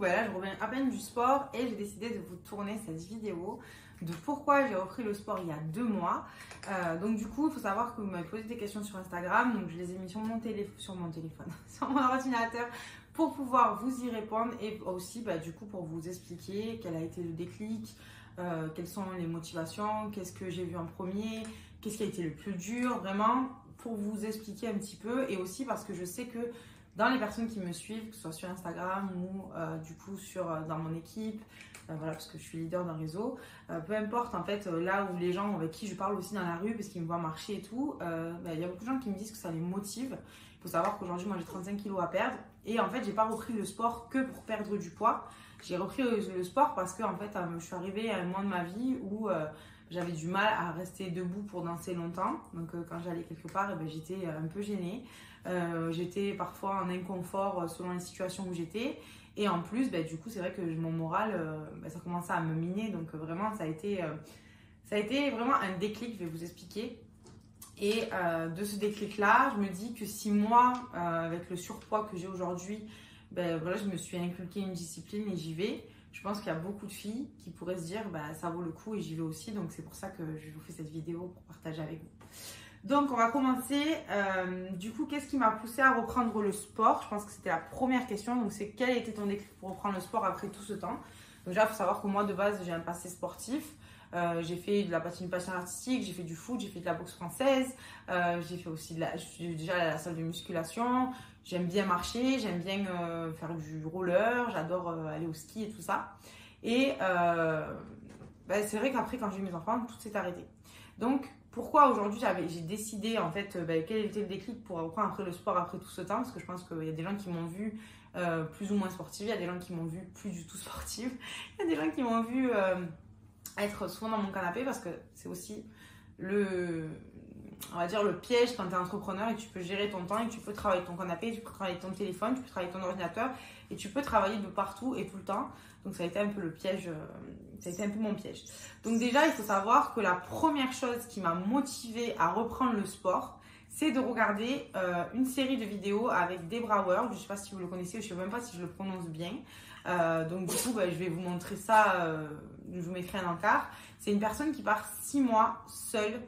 bah là, je reviens à peine du sport et j'ai décidé de vous tourner cette vidéo de pourquoi j'ai repris le sport il y a 2 mois. Donc du coup, il faut savoir que vous m'avez posé des questions sur Instagram, donc je les ai mis sur mon téléphone, sur mon ordinateur pour pouvoir vous y répondre et aussi bah, du coup pour vous expliquer quel a été le déclic, quelles sont les motivations, qu'est-ce que j'ai vu en premier, qu'est-ce qui a été le plus dur, vraiment pour vous expliquer un petit peu et aussi parce que je sais que dans les personnes qui me suivent, que ce soit sur Instagram ou du coup dans mon équipe, voilà, parce que je suis leader d'un réseau, peu importe en fait là où les gens avec qui je parle aussi dans la rue parce qu'ils me voient marcher et tout, il y a beaucoup de gens qui me disent que ça les motive. Il faut savoir qu'aujourd'hui moi j'ai 35 kilos à perdre et en fait j'ai pas repris le sport que pour perdre du poids. J'ai repris le sport parce que en fait je suis arrivée à un moment de ma vie où j'avais du mal à rester debout pour danser longtemps. Donc quand j'allais quelque part, j'étais un peu gênée. J'étais parfois en inconfort selon les situations où j'étais. Et en plus, du coup, c'est vrai que mon moral, ça commençait à me miner. Donc vraiment, ça a été vraiment un déclic, je vais vous expliquer. Et de ce déclic-là, je me dis que si moi, avec le surpoids que j'ai aujourd'hui, voilà, je me suis inculqué une discipline et j'y vais. Je pense qu'il y a beaucoup de filles qui pourraient se dire ça vaut le coup et j'y vais aussi. Donc c'est pour ça que je vous fais cette vidéo pour partager avec vous. Donc on va commencer. Du coup, qu'est-ce qui m'a poussée à reprendre le sport? Je pense que c'était la première question. Donc c'est quel était ton déclic pour reprendre le sport après tout ce temps? Donc déjà, il faut savoir que moi de base, j'ai un passé sportif. J'ai fait de la patination artistique, j'ai fait du foot, j'ai fait de la boxe française, j'ai fait aussi déjà à la salle de musculation. J'aime bien marcher, j'aime bien faire du roller, j'adore aller au ski et tout ça. Et c'est vrai qu'après, quand j'ai eu mes enfants, tout s'est arrêté. Donc, pourquoi aujourd'hui j'ai décidé en fait quel était le déclic pour reprendre après le sport après tout ce temps? Parce que je pense qu'il y a des gens qui m'ont vu plus ou moins sportive, il y a des gens qui m'ont vu plus du tout sportive, il y a des gens qui m'ont vu être souvent dans mon canapé parce que c'est aussi on va dire le piège quand tu es entrepreneur et tu peux gérer ton temps et tu peux travailler ton canapé, tu peux travailler ton téléphone, tu peux travailler ton ordinateur et tu peux travailler de partout et tout le temps. Donc ça a été un peu le piège, ça a été un peu mon piège. Donc déjà, il faut savoir que la première chose qui m'a motivée à reprendre le sport, c'est de regarder une série de vidéos avec Debra World. Je ne sais pas si vous le connaissez, je ne sais même pas si je le prononce bien. Donc du coup, je vais vous montrer ça, je vous mettrai un encart. C'est une personne qui part 6 mois seule,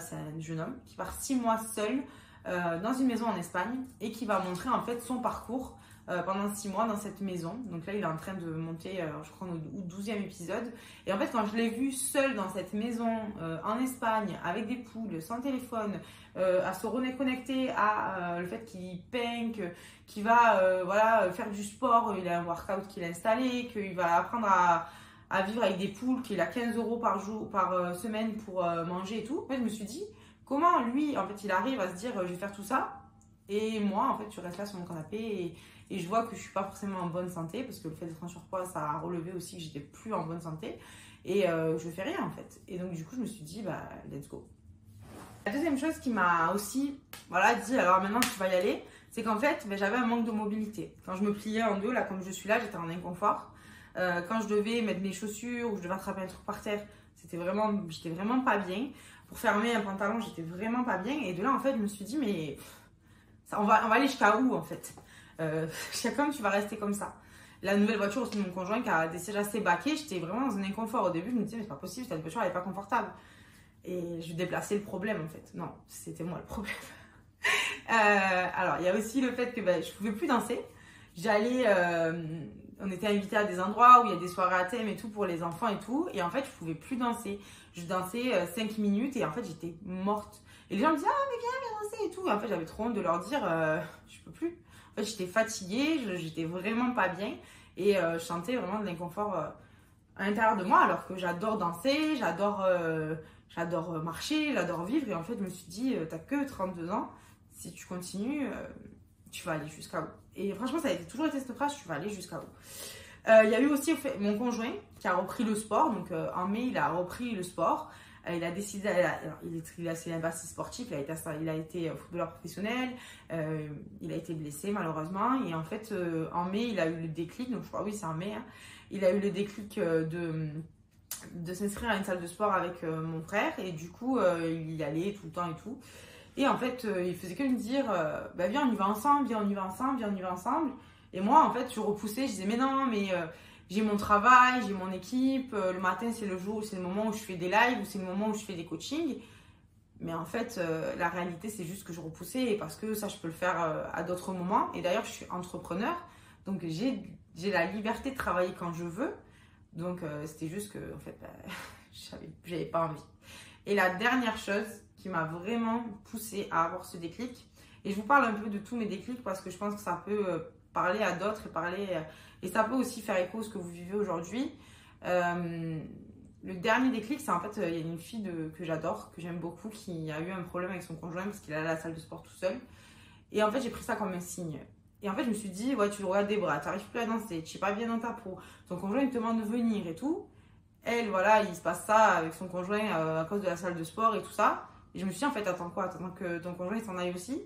c'est un jeune homme qui part 6 mois seul dans une maison en Espagne et qui va montrer en fait son parcours pendant 6 mois dans cette maison. Donc là, il est en train de monter, je crois, au 12e épisode. Et en fait, quand je l'ai vu seul dans cette maison en Espagne, avec des poules, sans téléphone, à se reconnecter à le fait qu'il peint, qu'il va voilà, faire du sport, il a un workout qu'il a installé, qu'il va apprendre à vivre avec des poules, qu'il a 15 € par semaine pour manger et tout. En fait, je me suis dit, comment lui, en fait, il arrive à se dire, je vais faire tout ça. Et moi, en fait, je reste là sur mon canapé et je vois que je suis pas forcément en bonne santé parce que le fait d'être en surpoids, ça a relevé aussi que j'étais plus en bonne santé et je fais rien en fait. Et donc du coup, je me suis dit, let's go. La deuxième chose qui m'a aussi dit, alors maintenant tu vas y aller, c'est qu'en fait, j'avais un manque de mobilité. Quand je me pliais en deux, là comme je suis là, j'étais en inconfort. Quand je devais mettre mes chaussures ou je devais attraper un truc par terre, j'étais vraiment pas bien. Pour fermer un pantalon, j'étais vraiment pas bien. Et de là, en fait, je me suis dit, mais on va aller jusqu'à où en fait? Chacun, tu vas rester comme ça. La nouvelle voiture aussi de mon conjoint qui a déjà assez baqué, j'étais vraiment dans un inconfort. Au début, je me disais, mais c'est pas possible, cette voiture elle est pas confortable. Et je déplaçais le problème en fait. Non, c'était moi le problème. Alors, il y a aussi le fait que je pouvais plus danser. On était invités à des endroits où il y a des soirées à thème et tout pour les enfants et tout. Et en fait, je pouvais plus danser. Je dansais 5 minutes et en fait, j'étais morte. Et les gens me disaient, ah, mais viens danser et tout. Et en fait, j'avais trop honte de leur dire, je peux plus. En fait, j'étais fatiguée, j'étais vraiment pas bien. Et je sentais vraiment de l'inconfort à l'intérieur de moi. Alors que j'adore danser, j'adore marcher, j'adore vivre. Et en fait, je me suis dit, t'as que 32 ans. Si tu continues, tu vas aller jusqu'à où? Et franchement, ça a toujours été cette phrase, tu vas aller jusqu'à où? Il y a eu aussi mon conjoint qui a repris le sport. Donc en mai, il a repris le sport. Il a décidé, il a un passé sportif, il a été footballeur professionnel, il a été blessé malheureusement. Et en fait, en mai, il a eu le déclic, donc je crois, oui, c'est en mai, hein, il a eu le déclic de s'inscrire à une salle de sport avec mon frère. Et du coup, il y allait tout le temps et tout. Et en fait, il faisait que me dire, viens, on y va ensemble, viens, on y va ensemble, viens, on y va ensemble. Et moi, en fait, je repoussais, je disais, mais non, mais j'ai mon travail, j'ai mon équipe, le matin, c'est le moment où je fais des lives ou c'est le moment où je fais des coachings. Mais en fait, la réalité, c'est juste que je repoussais parce que ça, je peux le faire à d'autres moments. Et d'ailleurs, je suis entrepreneur, donc j'ai la liberté de travailler quand je veux. Donc, c'était juste que, en fait, j'avais pas envie. Et la dernière chose qui m'a vraiment poussée à avoir ce déclic, et je vous parle un peu de tous mes déclics parce que je pense que ça peut parler à d'autres et ça peut aussi faire écho à ce que vous vivez aujourd'hui. Le dernier déclic, c'est en fait, il y a une fille que j'adore, que j'aime beaucoup, qui a eu un problème avec son conjoint parce qu'il allait à la salle de sport tout seul. Et en fait, j'ai pris ça comme un signe. Et en fait, je me suis dit, ouais, tu le regardes des bras, tu n'arrives plus à danser, tu n'es pas bien dans ta peau, ton conjoint il te demande de venir et tout. Elle, voilà, il se passe ça avec son conjoint à cause de la salle de sport et tout ça. Et je me suis dit, en fait, attends quoi, attends que ton conjoint il s'en aille aussi.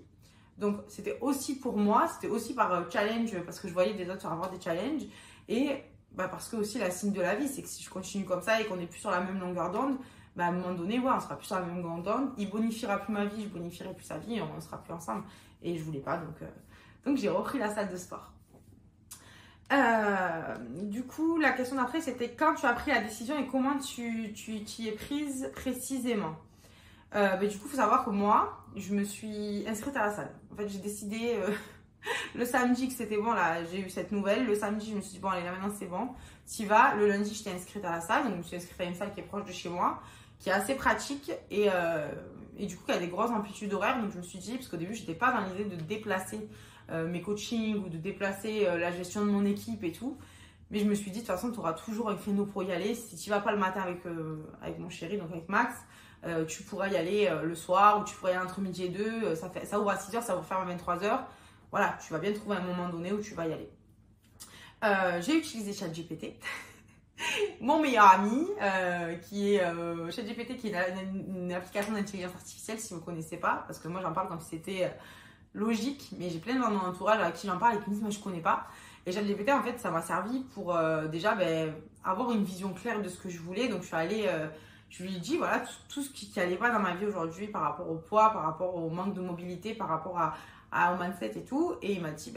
Donc, c'était aussi pour moi, c'était aussi par challenge, parce que je voyais des autres avoir des challenges. Et parce que aussi, la signe de la vie, c'est que si je continue comme ça et qu'on n'est plus sur la même longueur d'onde, à un moment donné, ouais, on sera plus sur la même longueur d'onde. Il bonifiera plus ma vie, je bonifierai plus sa vie et on ne sera plus ensemble. Et je voulais pas, donc j'ai repris la salle de sport. Du coup, la question d'après, c'était quand tu as pris la décision et comment tu t'y es prise précisément. Du coup, il faut savoir que moi, je me suis inscrite à la salle. En fait, j'ai décidé le samedi que c'était bon, là, j'ai eu cette nouvelle. Le samedi, je me suis dit, bon, allez, là, maintenant, c'est bon. T'y vas. Le lundi, j'étais inscrite à la salle. Donc, je me suis inscrite à une salle qui est proche de chez moi, qui est assez pratique et du coup, qui a des grosses amplitudes horaires. Donc, je me suis dit, parce qu'au début, je n'étais pas dans l'idée de déplacer mes coachings ou de déplacer la gestion de mon équipe et tout. Mais je me suis dit, de toute façon, tu auras toujours un créneau pour y aller. Si tu ne vas pas le matin avec mon chéri, donc avec Max, tu pourras y aller le soir ou tu pourras y aller entre midi et 2. Ça ouvre à 6h, ça va fermer à 23h. Voilà, tu vas bien trouver un moment donné où tu vas y aller. J'ai utilisé ChatGPT, mon meilleur ami, qui est ChatGPT, qui est une application d'intelligence artificielle, si vous ne connaissez pas, parce que moi j'en parle comme si c'était logique, mais j'ai plein de gens dans mon entourage à qui j'en parle et qui me disent, moi je ne connais pas. Et ChatGPT, en fait, ça m'a servi pour déjà avoir une vision claire de ce que je voulais. Donc, je suis allée, je lui ai dit, voilà, tout ce qui n'allait pas dans ma vie aujourd'hui par rapport au poids, par rapport au manque de mobilité, par rapport au mindset et tout. Et il m'a dit,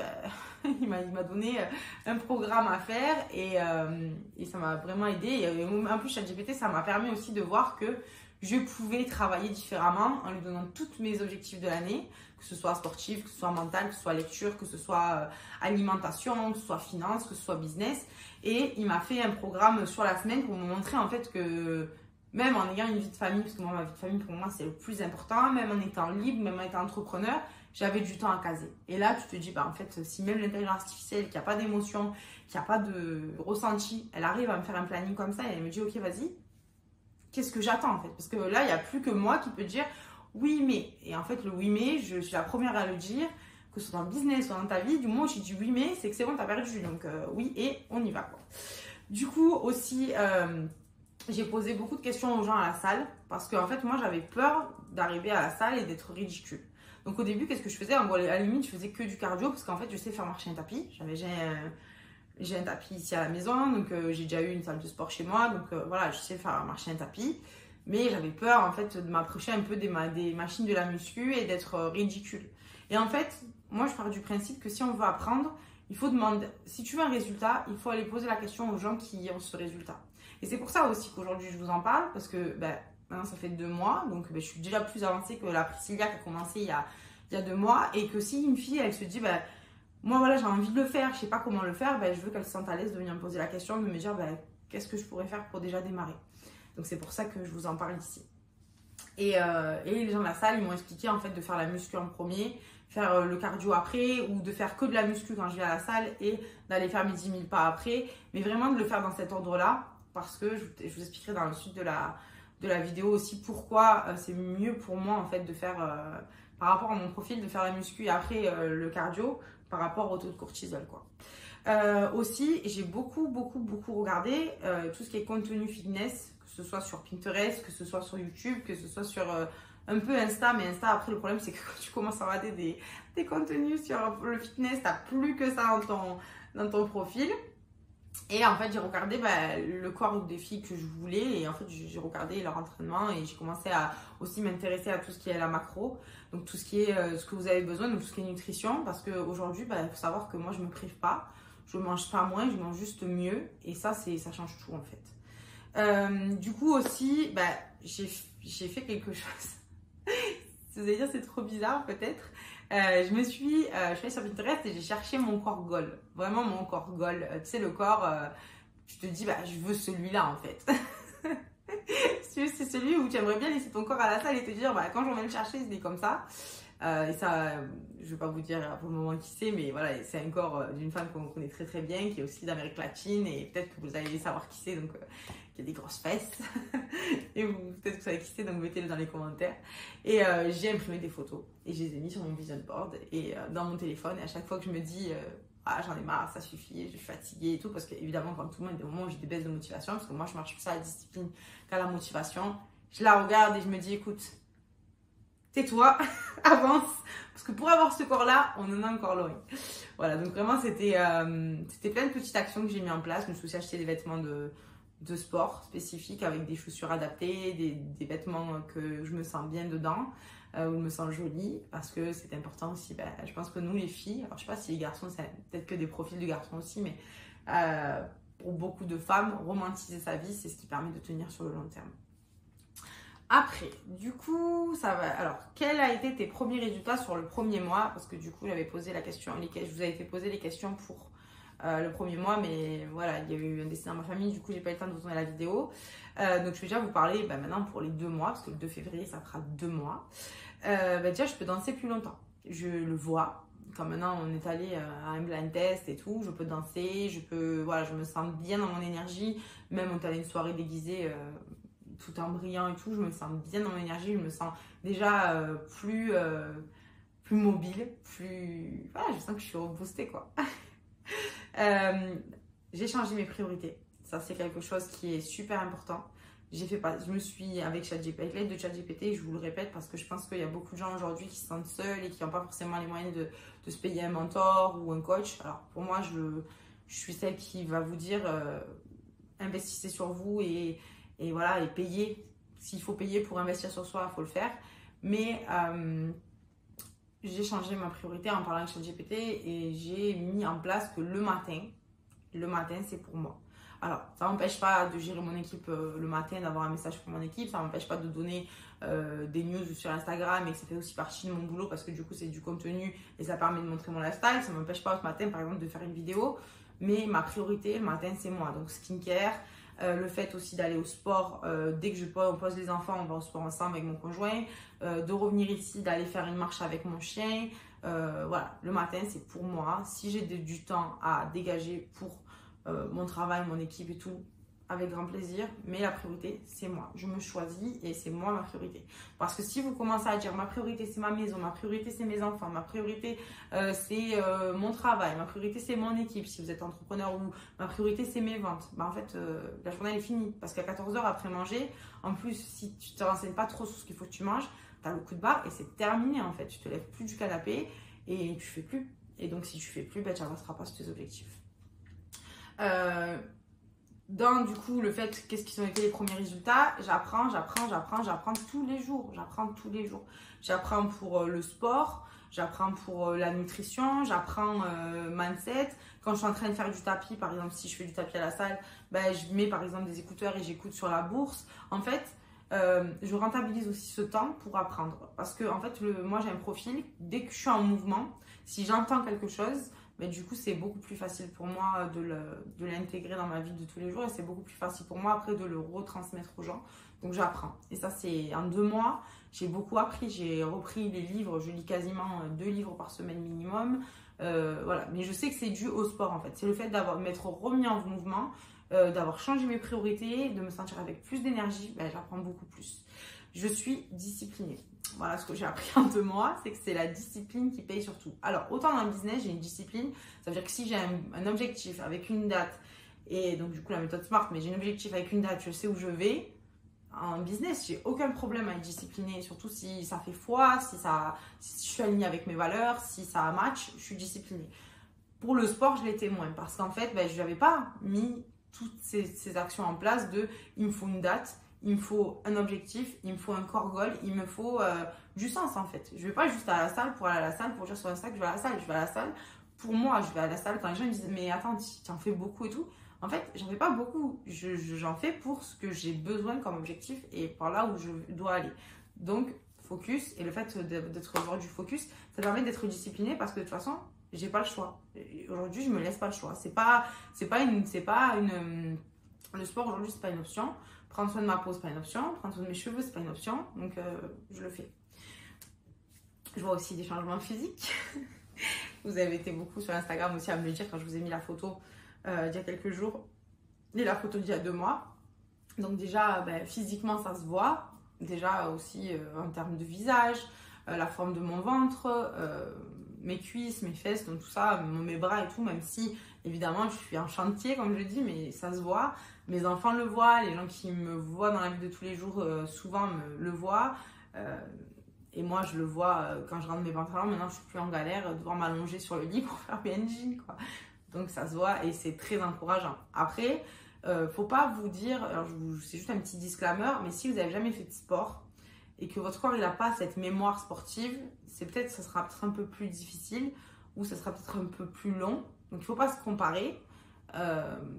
il m'a donné un programme à faire et ça m'a vraiment aidé. Et en plus, ChatGPT, ça m'a permis aussi de voir que je pouvais travailler différemment en lui donnant tous mes objectifs de l'année, que ce soit sportif, que ce soit mental, que ce soit lecture, que ce soit alimentation, que ce soit finance, que ce soit business. Et il m'a fait un programme sur la semaine pour me montrer en fait que même en ayant une vie de famille, parce que moi, ma vie de famille pour moi c'est le plus important, même en étant libre, même en étant entrepreneur, j'avais du temps à caser. Et là, tu te dis, en fait, si même l'intelligence artificielle, qui n'a pas d'émotion, qui n'a pas de ressenti, elle arrive à me faire un planning comme ça et elle me dit, ok, vas-y, qu'est-ce que j'attends en fait? Parce que là, il n'y a plus que moi qui peut dire oui, mais. Et en fait, le oui, mais, je suis la première à le dire, que ce soit dans le business ou dans ta vie. Du moment où tu dis oui, mais, c'est que c'est bon, tu as perdu. Donc, oui, et on y va quoi. Du coup, aussi, j'ai posé beaucoup de questions aux gens à la salle parce qu'en fait, moi, j'avais peur d'arriver à la salle et d'être ridicule. Donc, au début, qu'est-ce que je faisais? À la limite, je faisais que du cardio parce qu'en fait, je sais faire marcher un tapis. J'ai un tapis ici à la maison, donc j'ai déjà eu une salle de sport chez moi, donc voilà, je sais faire marcher un tapis. Mais j'avais peur en fait de m'approcher un peu des machines de la muscu et d'être ridicule. Et en fait, moi je pars du principe que si on veut apprendre, il faut demander, si tu veux un résultat, il faut aller poser la question aux gens qui ont ce résultat. Et c'est pour ça aussi qu'aujourd'hui je vous en parle, parce que maintenant ça fait 2 mois, donc je suis déjà plus avancée que la Priscilla qui a commencé il y a 2 mois. Et que si une fille elle se dit, moi voilà, j'ai envie de le faire, je sais pas comment le faire, je veux qu'elle se sente à l'aise de venir me poser la question, de me dire qu'est-ce que je pourrais faire pour déjà démarrer. Donc c'est pour ça que je vous en parle ici. Et les gens de la salle, ils m'ont expliqué en fait de faire la muscu en premier, faire le cardio après, ou de faire que de la muscu quand je vais à la salle et d'aller faire mes 10 000 pas après. Mais vraiment de le faire dans cet ordre-là, parce que je vous expliquerai dans le suite de la vidéo aussi pourquoi c'est mieux pour moi en fait de faire, par rapport à mon profil, de faire la muscu et après le cardio, par rapport au taux de cortisol quoi. Aussi, j'ai beaucoup regardé tout ce qui est contenu fitness, que ce soit sur Pinterest, que ce soit sur YouTube, que ce soit sur un peu Insta. Mais Insta, après, le problème, c'est que quand tu commences à regarder des contenus sur le fitness, tu n'as plus que ça dans ton profil. Et en fait, j'ai regardé le corps des filles que je voulais. Et en fait, j'ai regardé leur entraînement et j'ai commencé à aussi m'intéresser à tout ce qui est la macro. Donc, tout ce qui est ce que vous avez besoin, donc tout ce qui est nutrition. Parce qu'aujourd'hui, il faut savoir que moi, je ne me prive pas. Je ne mange pas moins, je mange juste mieux. Et ça change tout en fait. Du coup aussi, j'ai fait quelque chose. Vous allez dire, c'est trop bizarre peut-être. Je suis allée sur Pinterest et j'ai cherché mon corps goal. Vraiment mon corps goal. Tu sais, le corps, tu te dis, je veux celui-là en fait. C'est celui où tu aimerais bien laisser ton corps à la salle et te dire, quand je vais le chercher, c'est comme ça. Et ça, je ne vais pas vous dire pour le moment qui c'est, mais voilà, c'est un corps d'une femme qu'on connaît très très bien, qui est aussi d'Amérique latine, et peut-être que vous allez savoir qui c'est, donc qui a des grosses fesses. Et peut-être que vous savez qui c'est, donc mettez-le dans les commentaires. Et j'ai imprimé des photos, et je les ai mis sur mon vision board, et dans mon téléphone, et à chaque fois que je me dis, j'en ai marre, ça suffit, je suis fatiguée et tout, parce qu'évidemment, comme tout le monde, il y a des moments où j'ai des baisses de motivation, parce que moi, je marche plus à la discipline qu'à la motivation. Je la regarde et je me dis, écoute, tais-toi, avance, parce que pour avoir ce corps-là, on en a encore loin. Voilà, donc vraiment, c'était plein de petites actions que j'ai mis en place. Je me suis aussi acheté des vêtements de sport spécifiques avec des chaussures adaptées, des vêtements que je me sens bien dedans, où je me sens jolie, parce que c'est important aussi. Je pense que nous, les filles, alors je sais pas si les garçons, c'est peut-être que des profils de garçons aussi, mais pour beaucoup de femmes, romantiser sa vie, c'est ce qui permet de tenir sur le long terme. Après, du coup, ça va. Alors, quels a été tes premiers résultats sur le premier mois? Parce que du coup, j'avais posé la question, je vous avais fait poser les questions pour le premier mois, mais voilà, il y a eu un décès dans ma famille, du coup, j'ai pas eu le temps de vous tourner la vidéo. Donc, je vais déjà vous parler maintenant pour les 2 mois, parce que le 2 février, ça fera 2 mois. Déjà, je peux danser plus longtemps. Je le vois. Quand maintenant, on est allé à un blind test et tout, je peux danser, voilà, je me sens bien dans mon énergie. Même on est allé à une soirée déguisée. Tout en brillant et tout, je me sens bien dans mon énergie, je me sens déjà plus mobile, voilà, je sens que je suis reboostée quoi. J'ai changé mes priorités, ça c'est quelque chose qui est super important. Je me suis avec ChatGPT, avec l'aide de ChatGPT, je vous le répète parce que je pense qu'il y a beaucoup de gens aujourd'hui qui se sentent seuls et qui n'ont pas forcément les moyens de se payer un mentor ou un coach. Alors pour moi, je suis celle qui va vous dire investissez sur vous et voilà, et payer. S'il faut payer pour investir sur soi, il faut le faire. Mais j'ai changé ma priorité en parlant avec ChatGPT et j'ai mis en place que le matin, c'est pour moi. Alors, ça ne m'empêche pas de gérer mon équipe le matin, d'avoir un message pour mon équipe. Ça ne m'empêche pas de donner des news sur Instagram et que ça fait aussi partie de mon boulot parce que du coup, c'est du contenu et ça permet de montrer mon lifestyle. Ça ne m'empêche pas ce matin, par exemple, de faire une vidéo. Mais ma priorité, le matin, c'est moi. Donc, skincare. Le fait aussi d'aller au sport, dès que on pose les enfants, on va au sport ensemble avec mon conjoint, de revenir ici, d'aller faire une marche avec mon chien. Voilà, le matin c'est pour moi. Si j'ai du temps à dégager pour mon travail, mon équipe et tout, avec grand plaisir, mais la priorité c'est moi. Je me choisis et c'est moi ma priorité. Parce que si vous commencez à dire ma priorité c'est ma maison, ma priorité c'est mes enfants, ma priorité c'est mon travail, ma priorité c'est mon équipe, si vous êtes entrepreneur, ou ma priorité c'est mes ventes, en fait la journée elle est finie. Parce qu'à 14h après manger, en plus si tu ne te renseignes pas trop sur ce qu'il faut que tu manges, tu as le coup de barre et c'est terminé en fait. Tu te lèves plus du canapé et tu fais plus. Et donc si tu fais plus, tu n'avanceras pas sur tes objectifs. Dans du coup le fait, qu'est-ce qui ont été les premiers résultats, j'apprends tous les jours, j'apprends pour le sport, j'apprends pour la nutrition, j'apprends mindset. Quand je suis en train de faire du tapis, par exemple, si je fais du tapis à la salle, je mets par exemple des écouteurs et j'écoute sur la bourse. En fait, je rentabilise aussi ce temps pour apprendre parce que en fait moi j'ai un profil, dès que je suis en mouvement, si j'entends quelque chose, mais du coup, c'est beaucoup plus facile pour moi de l'intégrer dans ma vie de tous les jours et c'est beaucoup plus facile pour moi après de le retransmettre aux gens. Donc, j'apprends. Et ça, c'est en 2 mois, j'ai beaucoup appris. J'ai repris les livres, je lis quasiment 2 livres par semaine minimum. Voilà. Mais je sais que c'est dû au sport en fait. C'est le fait m'être remis en mouvement, d'avoir changé mes priorités, de me sentir avec plus d'énergie. J'apprends beaucoup plus. Je suis disciplinée. Voilà ce que j'ai appris en 2 mois, c'est que c'est la discipline qui paye surtout. Alors, autant dans le business, j'ai une discipline. Ça veut dire que si j'ai un objectif avec une date, et donc du coup la méthode SMART, mais j'ai un objectif avec une date, je sais où je vais. En business, j'ai aucun problème à être disciplinée, surtout si ça fait foi, si je suis alignée avec mes valeurs, si ça match, je suis disciplinée. Pour le sport, je l'étais moins parce qu'en fait, je n'avais pas mis toutes ces actions en place de il me faut une date, il me faut un objectif, il me faut un core goal, il me faut du sens en fait. Je ne vais pas juste à la salle pour aller à la salle, pour dire sur Insta que je vais à la salle. Je vais à la salle pour moi, je vais à la salle quand les gens me disent mais attends, tu en fais beaucoup et tout. En fait, j'en fais pas beaucoup. J'en fais pour ce que j'ai besoin comme objectif et par là où je dois aller. Donc, focus et le fait d'être joueur du focus, ça permet d'être discipliné parce que de toute façon, j'ai pas le choix. Aujourd'hui, je me laisse pas le choix. Le sport aujourd'hui, c'est pas une option. Prendre soin de ma peau, c'est pas une option. Prendre soin de mes cheveux, c'est pas une option. Donc, je le fais. Je vois aussi des changements physiques. Vous avez été beaucoup sur Instagram aussi à me le dire quand je vous ai mis la photo d'il y a quelques jours et la photo d'il y a 2 mois. Donc déjà, physiquement, ça se voit. Déjà aussi en termes de visage, la forme de mon ventre, mes cuisses, mes fesses, donc tout ça, mes bras et tout, même si évidemment je suis en chantier comme je dis, mais ça se voit. Mes enfants le voient, les gens qui me voient dans la vie de tous les jours souvent le voient. Et moi je le vois quand je rentre mes pantalons, maintenant je suis plus en galère de devoir m'allonger sur le lit pour faire PNJ quoi. Donc ça se voit et c'est très encourageant. Après, faut pas vous dire, alors c'est juste un petit disclaimer, mais si vous n'avez jamais fait de sport et que votre corps il n'a pas cette mémoire sportive, ça sera peut-être un peu plus difficile ou ça sera peut-être un peu plus long. Donc il faut pas se comparer.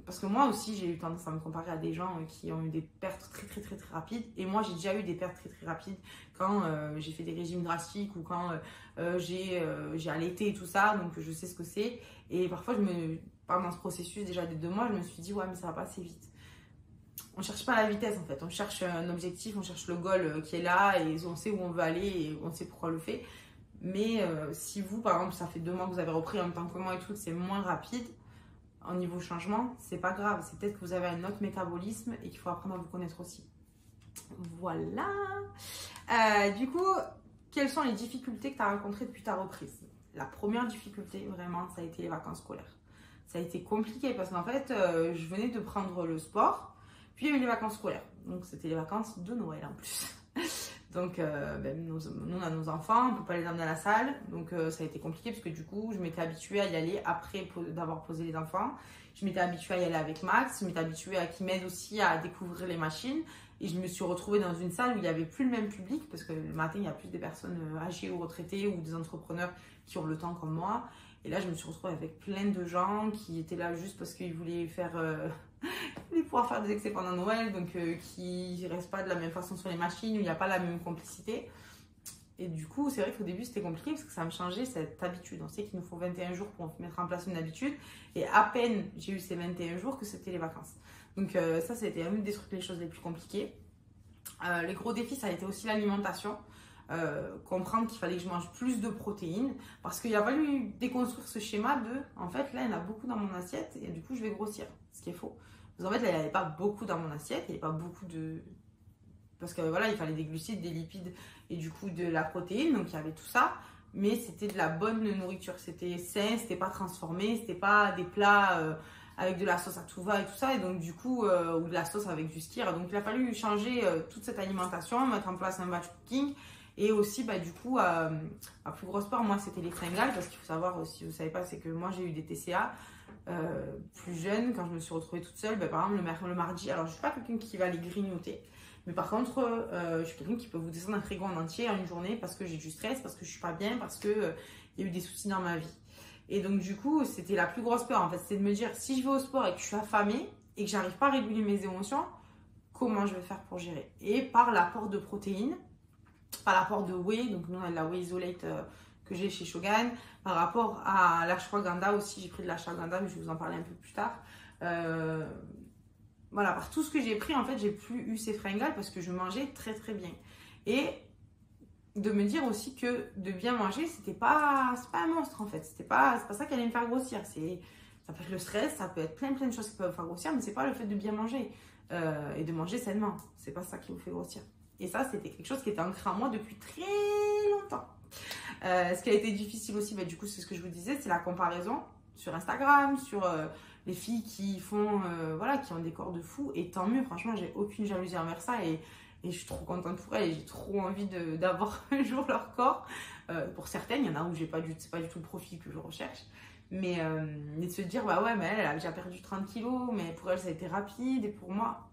Parce que moi aussi j'ai eu tendance à me comparer à des gens qui ont eu des pertes très très très très rapides et moi j'ai déjà eu des pertes très très rapides quand j'ai fait des régimes drastiques ou quand j'ai allaité et tout ça, donc je sais ce que c'est et parfois pendant ce processus déjà des 2 mois je me suis dit ouais mais ça va pas assez vite. On cherche pas la vitesse en fait, on cherche un objectif, on cherche le goal qui est là et on sait où on veut aller et on sait pourquoi on le fait, mais si vous par exemple ça fait 2 mois que vous avez repris en même temps que moi et tout, c'est moins rapide au niveau changement, c'est pas grave, c'est peut-être que vous avez un autre métabolisme et qu'il faut apprendre à vous connaître aussi. Voilà. Du coup, quelles sont les difficultés que tu as rencontrées depuis ta reprise? La première difficulté, vraiment, ça a été les vacances scolaires. Ça a été compliqué parce qu'en fait, je venais de prendre le sport, puis il y a eu les vacances scolaires. Donc, c'était les vacances de Noël en plus. Donc, nous, on a nos enfants, on ne peut pas les emmener à la salle. Donc, ça a été compliqué parce que du coup, je m'étais habituée à y aller après d'avoir posé les enfants. Je m'étais habituée à y aller avec Max. Je m'étais habituée à qu'il m'aide aussi à découvrir les machines. Et je me suis retrouvée dans une salle où il n'y avait plus le même public parce que le matin, il y a plus des personnes âgées ou retraitées ou des entrepreneurs qui ont le temps comme moi. Et là, je me suis retrouvée avec plein de gens qui étaient là juste parce qu'ils voulaient pouvoir faire des excès pendant Noël, donc qui ne restent pas de la même façon sur les machines, où il n'y a pas la même complicité. Et du coup, c'est vrai qu'au début, c'était compliqué parce que ça me changeait cette habitude. On sait qu'il nous faut 21 jours pour mettre en place une habitude. Et à peine j'ai eu ces 21 jours que c'était les vacances. Donc ça, c'était une des choses les plus compliquées. Les gros défis, ça a été aussi l'alimentation. Comprendre qu'il fallait que je mange plus de protéines parce qu'il a fallu déconstruire ce schéma de en fait là il y en a beaucoup dans mon assiette et du coup je vais grossir, ce qui est faux. Parce qu'en fait là il n'y avait pas beaucoup dans mon assiette, il n'y avait pas beaucoup de... parce que voilà il fallait des glucides, des lipides et du coup de la protéine, donc il y avait tout ça, mais c'était de la bonne nourriture, c'était sain, c'était pas transformé, c'était pas des plats avec de la sauce à tout va et tout ça, et donc du coup ou de la sauce avec du skyr, donc il a fallu changer toute cette alimentation, mettre en place un batch cooking. Et aussi, du coup, ma plus grosse peur, moi, c'était les fringales. Parce qu'il faut savoir, si vous ne savez pas, c'est que moi, j'ai eu des TCA plus jeune. Quand je me suis retrouvée toute seule, par exemple, le mardi. Alors, je ne suis pas quelqu'un qui va les grignoter. Mais par contre, je suis quelqu'un qui peut vous descendre un frigo en entier en une journée parce que j'ai du stress, parce que je ne suis pas bien, parce qu'il y a eu des soucis dans ma vie. Et donc, du coup, c'était la plus grosse peur, en fait. C'était de me dire, si je vais au sport et que je suis affamée et que j'arrive pas à réguler mes émotions, comment je vais faire pour gérer? Et par l'apport de protéines, par rapport de whey, donc nous on a de la whey isolate que j'ai chez Shogun, par rapport à l'ashwagandha aussi, j'ai pris de l'ashwagandha mais je vais vous en parler un peu plus tard. Voilà, par tout ce que j'ai pris en fait j'ai plus eu ces fringales parce que je mangeais très très bien. Et de me dire aussi que de bien manger c'est pas un monstre en fait, c'est pas ça qui allait me faire grossir, ça peut être le stress, ça peut être plein de choses qui peuvent faire grossir, mais c'est pas le fait de bien manger et de manger sainement, c'est pas ça qui vous fait grossir. Et ça, c'était quelque chose qui était ancré en moi depuis très longtemps. Ce qui a été difficile aussi, du coup, c'est ce que je vous disais, c'est la comparaison sur Instagram, sur les filles qui font, qui ont des corps de fou. Et tant mieux, franchement, j'ai aucune jalousie envers ça. Et je suis trop contente pour elles et j'ai trop envie d'avoir un jour leur corps. Pour certaines, il y en a où c'est pas du tout le profil que je recherche. Mais de se dire, bah ouais, mais elle a déjà perdu 30 kilos, mais pour elle, ça a été rapide. Et pour moi,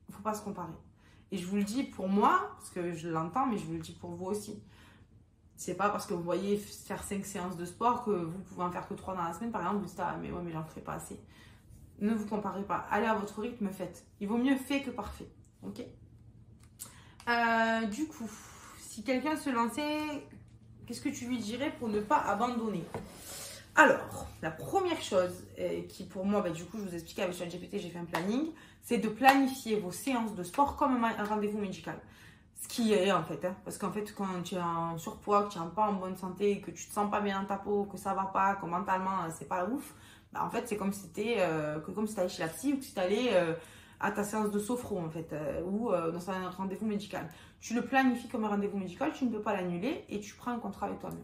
il ne faut pas se comparer. Et je vous le dis pour moi, parce que je l'entends, mais je vous le dis pour vous aussi. C'est pas parce que vous voyez faire 5 séances de sport que vous pouvez en faire que 3 dans la semaine, par exemple, vous dites, ah, mais ouais, mais j'en ferai pas assez. Ne vous comparez pas. Allez à votre rythme, faites. Il vaut mieux fait que parfait. Ok. Du coup, si quelqu'un se lançait, qu'est-ce que tu lui dirais pour ne pas abandonner? Alors, la première chose qui pour moi, bah, du coup, je vous expliquais avec ChatGPT, j'ai fait un planning, c'est de planifier vos séances de sport comme un rendez-vous médical. Ce qui est en fait, hein, parce qu'en fait, quand tu es en surpoids, que tu n'es pas en bonne santé, que tu te sens pas bien dans ta peau, que ça va pas, que mentalement, c'est pas ouf, bah, en fait, c'est comme si tu allais chez la psy ou que si tu allais à ta séance de sophro, en fait, ou dans un rendez-vous médical. Tu le planifies comme un rendez-vous médical, tu ne peux pas l'annuler et tu prends un contrat avec toi-même.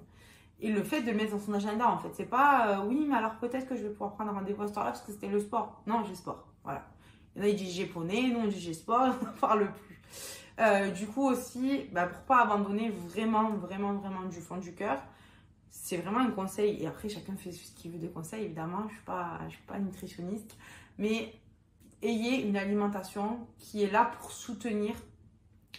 Et le fait de le mettre dans son agenda, en fait, c'est pas oui, mais alors peut-être que je vais pouvoir prendre un rendez-vous à ce temps-là parce que c'était le sport. Non, j'ai sport. Voilà. Il y en a, ils disent j'ai poney, nous on dit j'ai sport, on n'en parle plus. Du coup, aussi, bah, pour pas abandonner vraiment du fond du cœur, c'est vraiment un conseil. Et après, chacun fait ce qu'il veut des conseils, évidemment. Je suis pas nutritionniste. Mais ayez une alimentation qui est là pour soutenir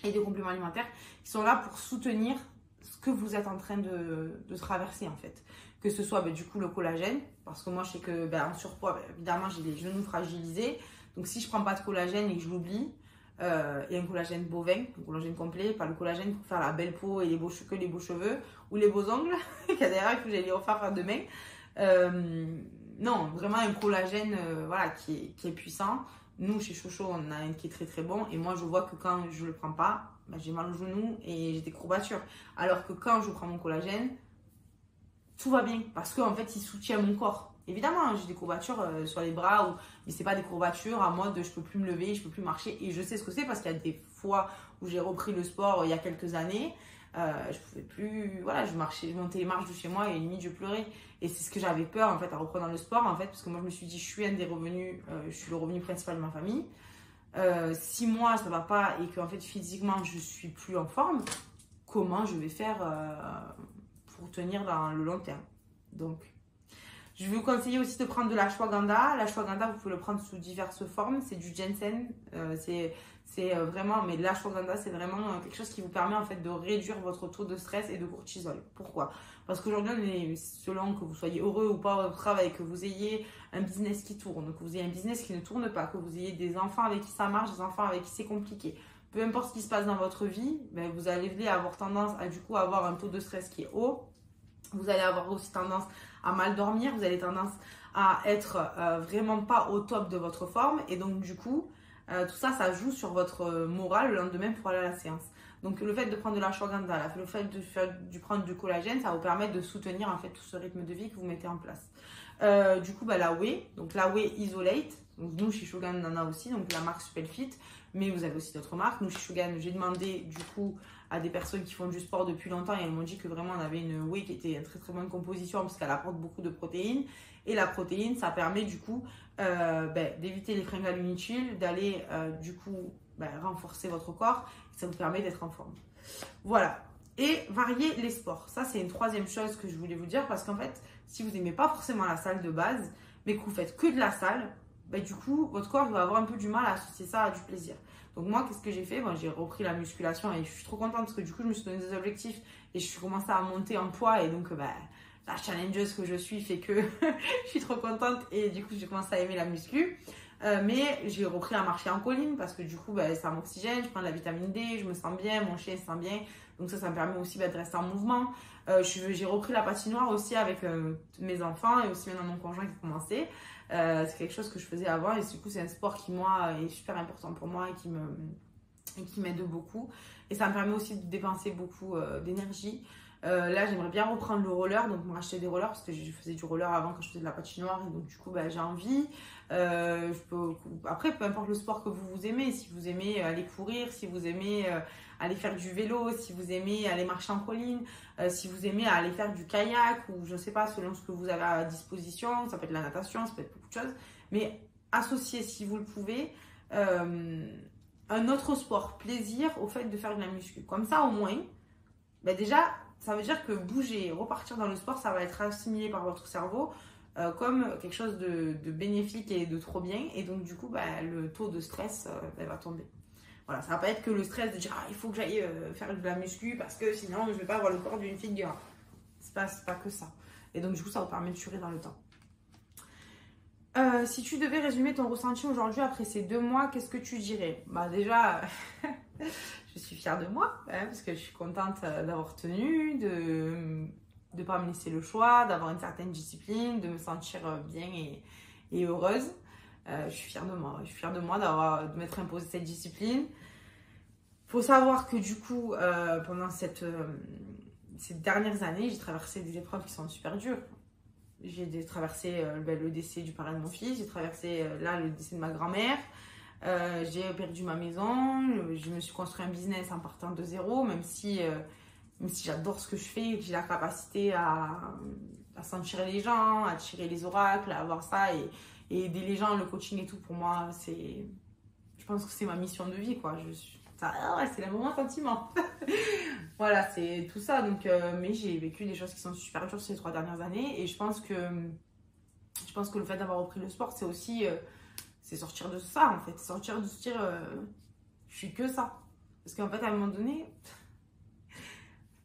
et des compléments alimentaires qui sont là pour soutenir ce que vous êtes en train de traverser en fait. Que ce soit du coup le collagène, parce que moi je sais que en surpoids, évidemment j'ai les genoux fragilisés, donc si je prends pas de collagène et que je l'oublie, et un collagène bovin, un collagène complet, pas le collagène pour faire la belle peau et les beaux cheveux ou les beaux ongles, d'ailleurs que j'allais refaire demain. Non, vraiment un collagène voilà, qui est puissant. Nous, chez Chocho, on a un qui est très bon. Et moi, je vois que quand je ne le prends pas, j'ai mal au genou et j'ai des courbatures. Alors que quand je prends mon collagène, tout va bien. Parce qu'en fait, il soutient mon corps. Évidemment, j'ai des courbatures sur les bras, mais ce n'est pas des courbatures à mode je ne peux plus me lever, je ne peux plus marcher. Et je sais ce que c'est parce qu'il y a des fois où j'ai repris le sport il y a quelques années. Je pouvais plus, voilà, je montais les marches de chez moi et limite je pleurais. Et c'est ce que j'avais peur en fait en reprenant le sport en fait, parce que moi je me suis dit je suis un des revenus, je suis le revenu principal de ma famille. 6 mois ça va pas et que en fait physiquement je suis plus en forme, comment je vais faire pour tenir dans le long terme? Donc je vais vous conseiller aussi de prendre de l'ashwagandha. L'ashwagandha, vous pouvez le prendre sous diverses formes. C'est du ginseng. C'est vraiment, mais l'ashwagandha, c'est vraiment quelque chose qui vous permet en fait de réduire votre taux de stress et de cortisol. Pourquoi? Parce qu'aujourd'hui, selon que vous soyez heureux ou pas au travail, que vous ayez un business qui tourne, que vous ayez un business qui ne tourne pas, que vous ayez des enfants avec qui ça marche, des enfants avec qui c'est compliqué, peu importe ce qui se passe dans votre vie, vous allez avoir tendance à du coup avoir un taux de stress qui est haut. Vous allez avoir aussi tendance à mal dormir, vous avez tendance à être vraiment pas au top de votre forme et donc du coup tout ça, ça joue sur votre morale le lendemain pour aller à la séance. Donc le fait de prendre de l'ashwagandha, le fait de prendre du collagène, ça va vous permettre de soutenir en fait tout ce rythme de vie que vous mettez en place. Du coup, la whey, donc la whey isolate, donc nous chez Shogun on en a aussi, donc la marque Spellfit, mais vous avez aussi d'autres marques. Nous chez Shogun, j'ai demandé du coup à des personnes qui font du sport depuis longtemps et elles m'ont dit que vraiment on avait une whey qui était une très bonne composition parce qu'elle apporte beaucoup de protéines. Et la protéine, ça permet du coup d'éviter les fringales inutiles, d'aller du coup renforcer votre corps. Ça vous permet d'être en forme. Voilà. Et varier les sports. Ça, c'est une troisième chose que je voulais vous dire parce qu'en fait, si vous n'aimez pas forcément la salle de base, mais que vous faites que de la salle, du coup, votre corps va avoir un peu du mal à associer ça à du plaisir. Donc moi, qu'est-ce que j'ai fait? J'ai repris la musculation et je suis trop contente parce que du coup, je me suis donné des objectifs et je suis commencé à monter en poids et donc la challengeuse que je suis fait que je suis trop contente et du coup, j'ai commencé à aimer la muscu. Mais j'ai repris à marcher en colline parce que du coup, ça m'oxygène, je prends de la vitamine D, je me sens bien, mon chien se sent bien. Donc ça me permet aussi de rester en mouvement. J'ai repris la patinoire aussi avec mes enfants et aussi maintenant mon conjoint qui a commencé. C'est quelque chose que je faisais avant et du coup c'est un sport qui moi est super important pour moi et qui m'aide beaucoup et ça me permet aussi de dépenser beaucoup d'énergie. Là j'aimerais bien reprendre le roller, donc me racheter des rollers parce que je faisais du roller avant quand je faisais de la patinoire et donc du coup j'ai envie. Après peu importe le sport que vous aimez, si vous aimez aller courir, si vous aimez aller faire du vélo, si vous aimez aller marcher en colline, si vous aimez aller faire du kayak ou je sais pas selon ce que vous avez à disposition, ça peut être la natation, ça peut être beaucoup de choses, mais associez si vous le pouvez un autre sport plaisir au fait de faire de la muscu. Comme ça au moins, déjà ça veut dire que bouger, repartir dans le sport, ça va être assimilé par votre cerveau. comme quelque chose de bénéfique et de trop bien. Et donc, du coup, bah, le taux de stress va tomber. Voilà, ça va pas être que le stress de dire il faut que j'aille faire de la muscu parce que sinon je vais pas avoir le corps d'une figure. C'est pas que ça. Et donc, du coup, ça vous permet de durer dans le temps. Si tu devais résumer ton ressenti aujourd'hui après ces 2 mois, qu'est-ce que tu dirais? Bah déjà, je suis fière de moi hein, parce que je suis contente d'avoir tenu, de ne pas me laisser le choix, d'avoir une certaine discipline, de me sentir bien et heureuse. Je suis fière de moi. Je suis fière de moi de m'être imposé cette discipline. Faut savoir que du coup, pendant ces dernières années, j'ai traversé des épreuves qui sont super dures. J'ai traversé le décès du parrain de mon fils, j'ai traversé là le décès de ma grand-mère, j'ai perdu ma maison, je me suis construit un business en partant de zéro, même si j'adore ce que je fais, que j'ai la capacité à sentir les gens, à tirer les oracles, à avoir ça et aider les gens, le coaching et tout, pour moi, je pense que c'est ma mission de vie, quoi. C'est le moment sentiment. Voilà, c'est tout ça. Donc, mais j'ai vécu des choses qui sont super dures ces 3 dernières années. Et je pense que le fait d'avoir repris le sport, c'est aussi c'est sortir de ça, en fait. Sortir de se dire, je suis que ça. Parce qu'en fait, à un moment donné,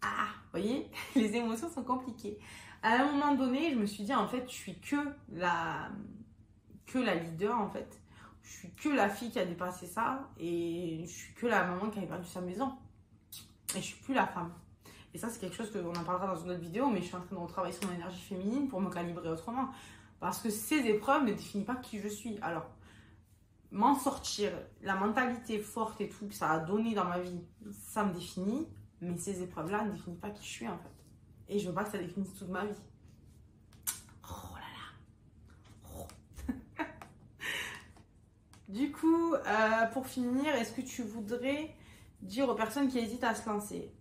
vous voyez, les émotions sont compliquées. À un moment donné, je me suis dit, en fait, je suis que la leader, en fait. Je suis que la fille qui a dépassé ça et je suis que la maman qui a perdu sa maison. Et je suis plus la femme. Et ça, c'est quelque chose qu'on en parlera dans une autre vidéo, mais je suis en train de retravailler sur mon énergie féminine pour me calibrer autrement. Parce que ces épreuves ne définissent pas qui je suis. Alors, m'en sortir, la mentalité forte et tout que ça a donné dans ma vie, ça me définit. Mais ces épreuves-là ne définissent pas qui je suis, en fait. Et je veux pas que ça définisse toute ma vie. Oh là là. Oh. Du coup, pour finir, est-ce que tu voudrais dire aux personnes qui hésitent à se lancer?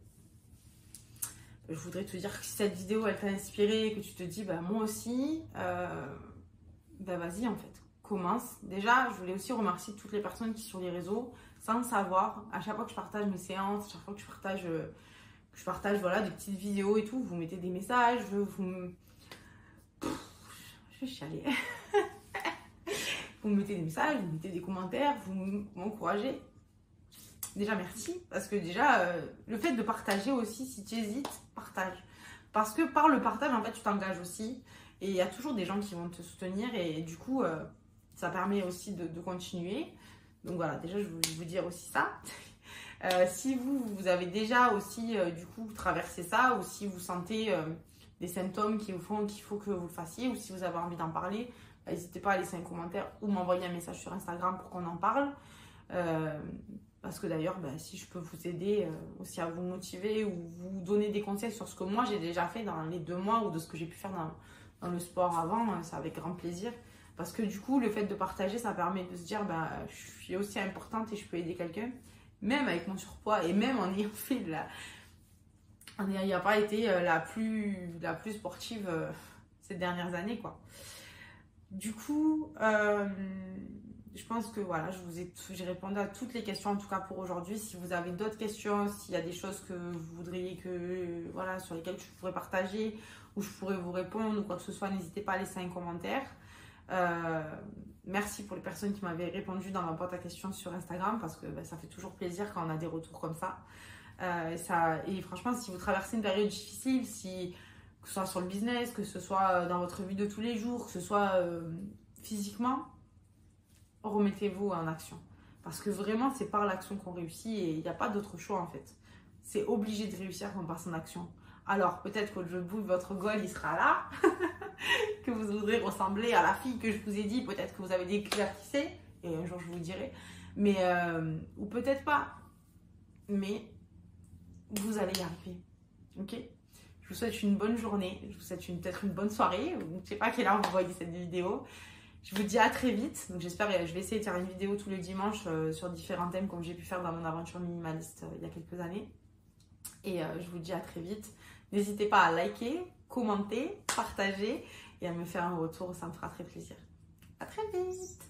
Je voudrais te dire que si cette vidéo elle t'a inspiré, que tu te dis bah moi aussi, bah vas-y en fait, commence. Déjà, je voulais aussi remercier toutes les personnes qui sur les réseaux, sans le savoir, à chaque fois que je partage mes séances, à chaque fois que je partage voilà, des petites vidéos et tout, vous mettez des messages, je vais chialer. Vous me mettez des messages, vous mettez des commentaires, vous m'encouragez. Déjà, merci. Parce que déjà, le fait de partager aussi, si tu hésites, partage. Parce que par le partage, en fait, tu t'engages aussi. Et il y a toujours des gens qui vont te soutenir. Et du coup, ça permet aussi de continuer. Donc voilà, déjà, je voulais vous dire aussi ça. Si vous avez déjà aussi, du coup, traversé ça, ou si vous sentez des symptômes qui vous font qu'il faut que vous le fassiez, ou si vous avez envie d'en parler, n'hésitez pas à laisser un commentaire ou m'envoyer un message sur Instagram pour qu'on en parle. Parce que d'ailleurs, si je peux vous aider aussi à vous motiver ou vous donner des conseils sur ce que moi j'ai déjà fait dans les 2 mois ou de ce que j'ai pu faire dans le sport avant, c'est avec grand plaisir. Parce que du coup, le fait de partager, ça permet de se dire je suis aussi importante et je peux aider quelqu'un, même avec mon surpoids et même en ayant fait en n'ayant pas été la plus sportive ces dernières années, quoi. Du coup, je pense que voilà, j'ai répondu à toutes les questions en tout cas pour aujourd'hui. Si vous avez d'autres questions, s'il y a des choses que vous voudriez que voilà, sur lesquelles je pourrais partager ou je pourrais vous répondre ou quoi que ce soit, n'hésitez pas à laisser un commentaire. Merci pour les personnes qui m'avaient répondu dans ma boîte à questions sur Instagram parce que ça fait toujours plaisir quand on a des retours comme ça. Et franchement, si vous traversez une période difficile, que ce soit sur le business, que ce soit dans votre vie de tous les jours, que ce soit physiquement, remettez-vous en action. Parce que vraiment, c'est par l'action qu'on réussit et il n'y a pas d'autre choix en fait. C'est obligé de réussir quand on passe en action. Alors, peut-être que le bout de votre goal, il sera là, que vous voudrez ressembler à la fille que je vous ai dit, peut-être que vous avez découvert qui c'est, et un jour je vous dirai, mais, ou peut-être pas, mais vous allez y arriver, ok? Je vous souhaite une bonne journée, je vous souhaite peut-être une bonne soirée, je ne sais pas à quelle heure vous voyez cette vidéo. Je vous dis à très vite, donc j'espère, je vais essayer de faire une vidéo tous les dimanches sur différents thèmes comme j'ai pu faire dans mon aventure minimaliste il y a quelques années. Et je vous dis à très vite. N'hésitez pas à liker, commenter, partager et à me faire un retour, ça me fera très plaisir. À très vite!